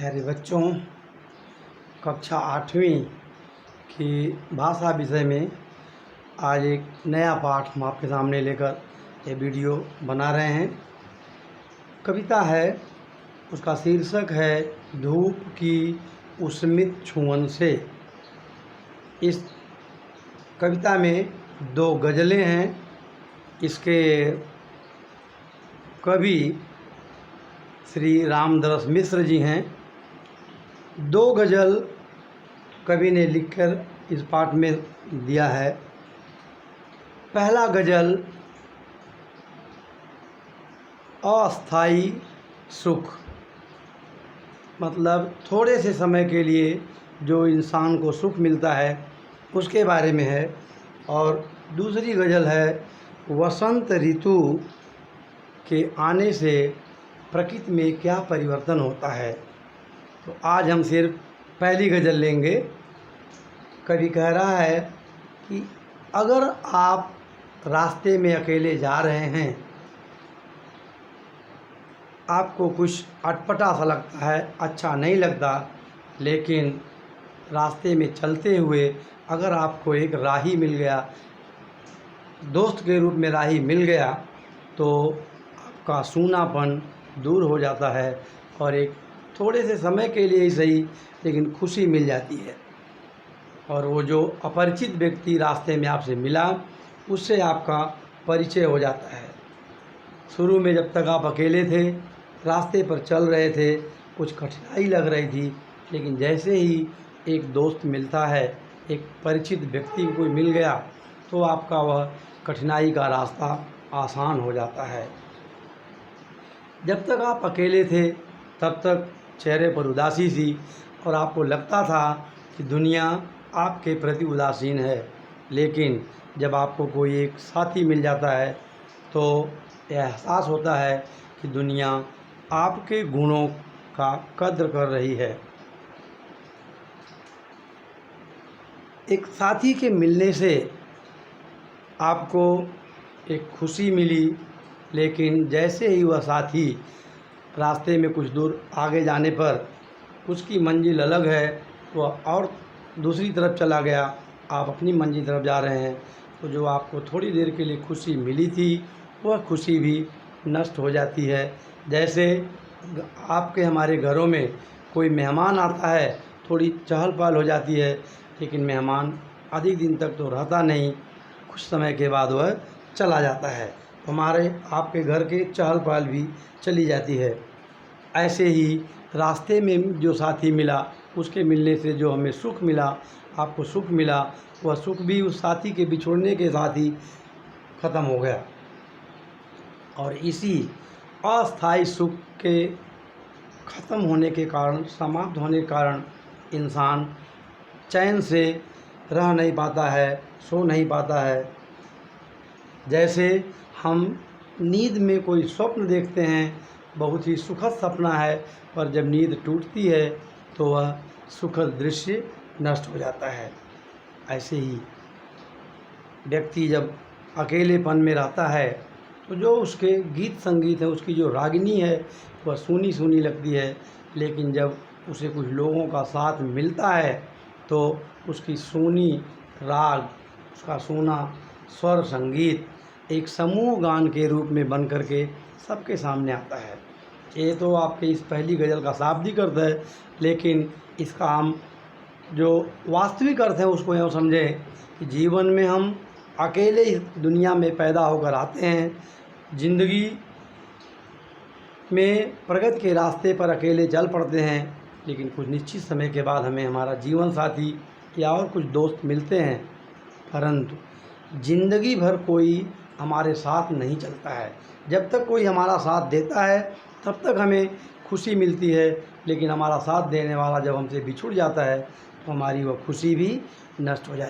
प्यारे बच्चों, कक्षा 8वीं की भाषा विषय में आज एक नया पाठ हम आपके सामने लेकर ये वीडियो बना रहे हैं। कविता है, उसका शीर्षक है धूप की उष्मित छुअन से। इस कविता में 2 गज़लें हैं। इसके कवि श्री रामदरस मिश्र जी हैं। 2 गज़ल कवि ने लिखकर इस पाठ में दिया है। पहला गज़ल अस्थाई सुख, मतलब थोड़े से समय के लिए जो इंसान को सुख मिलता है उसके बारे में है। और दूसरी गज़ल है वसंत ऋतु के आने से प्रकृति में क्या परिवर्तन होता है। तो आज हम सिर्फ पहली गज़ल लेंगे। कवि कह रहा है कि अगर आप रास्ते में अकेले जा रहे हैं, आपको कुछ अटपटा सा लगता है, अच्छा नहीं लगता, लेकिन रास्ते में चलते हुए अगर आपको एक राही मिल गया, दोस्त के रूप में राही मिल गया, तो आपका सूनापन दूर हो जाता है और एक थोड़े से समय के लिए ही सही लेकिन खुशी मिल जाती है। और वो जो अपरिचित व्यक्ति रास्ते में आपसे मिला, उससे आपका परिचय हो जाता है। शुरू में जब तक आप अकेले थे, रास्ते पर चल रहे थे, कुछ कठिनाई लग रही थी, लेकिन जैसे ही एक दोस्त मिलता है, एक परिचित व्यक्ति कोई मिल गया, तो आपका वह कठिनाई का रास्ता आसान हो जाता है। जब तक आप अकेले थे तब तक चेहरे पर उदासी थी और आपको लगता था कि दुनिया आपके प्रति उदासीन है, लेकिन जब आपको कोई एक साथी मिल जाता है तो यह एहसास होता है कि दुनिया आपके गुणों का कद्र कर रही है। एक साथी के मिलने से आपको एक खुशी मिली, लेकिन जैसे ही वह साथी रास्ते में कुछ दूर आगे जाने पर उसकी मंजिल अलग है, वह और दूसरी तरफ चला गया, आप अपनी मंजिल तरफ जा रहे हैं, तो जो आपको थोड़ी देर के लिए खुशी मिली थी वह खुशी भी नष्ट हो जाती है। जैसे आपके हमारे घरों में कोई मेहमान आता है, थोड़ी चहल पहल हो जाती है, लेकिन मेहमान अधिक दिन तक तो रहता नहीं, कुछ समय के बाद वह चला जाता है, हमारे आपके घर के चहल पहल भी चली जाती है। ऐसे ही रास्ते में जो साथी मिला, उसके मिलने से जो हमें सुख मिला, आपको सुख मिला, वह सुख भी उस साथी के बिछुड़ने के साथ ही ख़त्म हो गया। और इसी अस्थाई सुख के ख़त्म होने के कारण, समाप्त होने के कारण इंसान चैन से रह नहीं पाता है, सो नहीं पाता है। जैसे हम नींद में कोई स्वप्न देखते हैं, बहुत ही सुखद सपना है, पर जब नींद टूटती है तो वह सुखद दृश्य नष्ट हो जाता है। ऐसे ही व्यक्ति जब अकेलेपन में रहता है तो जो उसके गीत संगीत है, उसकी जो रागिनी है, वह सूनी सूनी लगती है, लेकिन जब उसे कुछ लोगों का साथ मिलता है तो उसकी सूनी राग, उसका सूना स्वर संगीत एक समूह गान के रूप में बन करके सबके सामने आता है। ये तो आपके इस पहली गज़ल का शाब्दिक अर्थ है, लेकिन इसका हम जो वास्तविक अर्थ है उसको यूँ समझें कि जीवन में हम अकेले इस दुनिया में पैदा होकर आते हैं, ज़िंदगी में प्रगति के रास्ते पर अकेले चल पड़ते हैं, लेकिन कुछ निश्चित समय के बाद हमें हमारा जीवन साथी या और कुछ दोस्त मिलते हैं, परंतु ज़िंदगी भर कोई हमारे साथ नहीं चलता है। जब तक कोई हमारा साथ देता है तब तक हमें खुशी मिलती है, लेकिन हमारा साथ देने वाला जब हमसे बिछुड़ जाता है तो हमारी वह खुशी भी नष्ट हो जाती है।